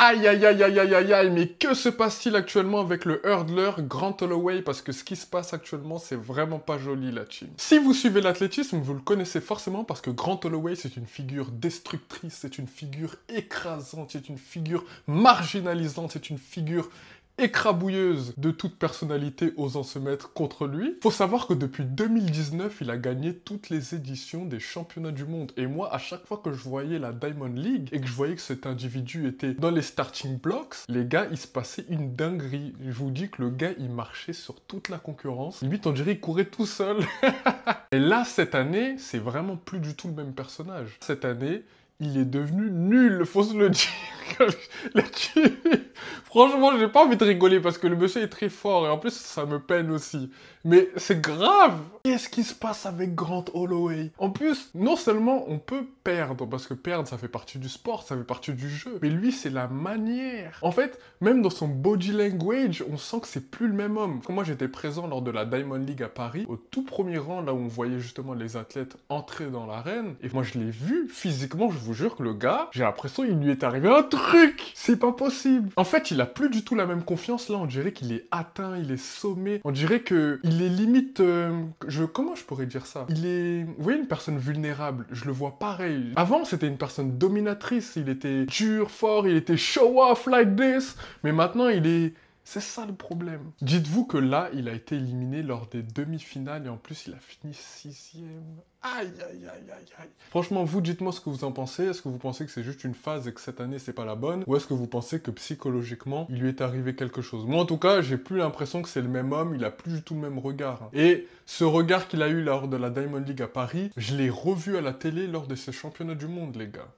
Aïe aïe aïe aïe aïe aïe aïe, mais que se passe-t-il actuellement avec le hurdler Grant Holloway? Parce que ce qui se passe actuellement, c'est vraiment pas joli la team. Si vous suivez l'athlétisme, vous le connaissez forcément parce que Grant Holloway, c'est une figure destructrice, c'est une figure écrasante, c'est une figure marginalisante, c'est une figure écrabouilleuse de toute personnalité osant se mettre contre lui. Faut savoir que depuis 2019, il a gagné toutes les éditions des championnats du monde. Et moi, à chaque fois que je voyais la Diamond League et que je voyais que cet individu était dans les starting blocks, les gars, il se passait une dinguerie. Je vous dis que le gars, il marchait sur toute la concurrence. Limite, on dirait qu'il courait tout seul. Et là, cette année, c'est vraiment plus du tout le même personnage. Cette année, il est devenu nul, faut se le dire. Franchement, j'ai pas envie de rigoler parce que le monsieur est très fort et en plus, ça me peine aussi. Mais c'est grave. Qu'est-ce qui se passe avec Grant Holloway? En plus, non seulement on peut perdre, parce que perdre, ça fait partie du sport, ça fait partie du jeu, mais lui, c'est la manière. En fait, même dans son body language, on sent que c'est plus le même homme. Quand moi, j'étais présent lors de la Diamond League à Paris, au tout premier rang, là où on voyait justement les athlètes entrer dans l'arène, et moi, je l'ai vu physiquement, je vous jure que le gars, j'ai l'impression qu'il lui est arrivé un truc. C'est pas possible. En fait, il a plus du tout la même confiance. Là, on dirait qu'il est atteint, il est sommé. On dirait que il est limite... Comment je pourrais dire ça? Il est... Vous voyez, une personne vulnérable. Je le vois pareil. Avant, c'était une personne dominatrice. Il était dur, fort, il était show-off like this. Mais maintenant, il est... C'est ça le problème. Dites-vous que là, il a été éliminé lors des demi-finales et en plus, il a fini 6e. Aïe, aïe, aïe, aïe, aïe. Franchement, vous, dites-moi ce que vous en pensez. Est-ce que vous pensez que c'est juste une phase et que cette année, c'est pas la bonne? Ou est-ce que vous pensez que psychologiquement, il lui est arrivé quelque chose? Moi, en tout cas, j'ai plus l'impression que c'est le même homme. Il a plus du tout le même regard. Et ce regard qu'il a eu lors de la Diamond League à Paris, je l'ai revu à la télé lors de ces championnats du monde, les gars.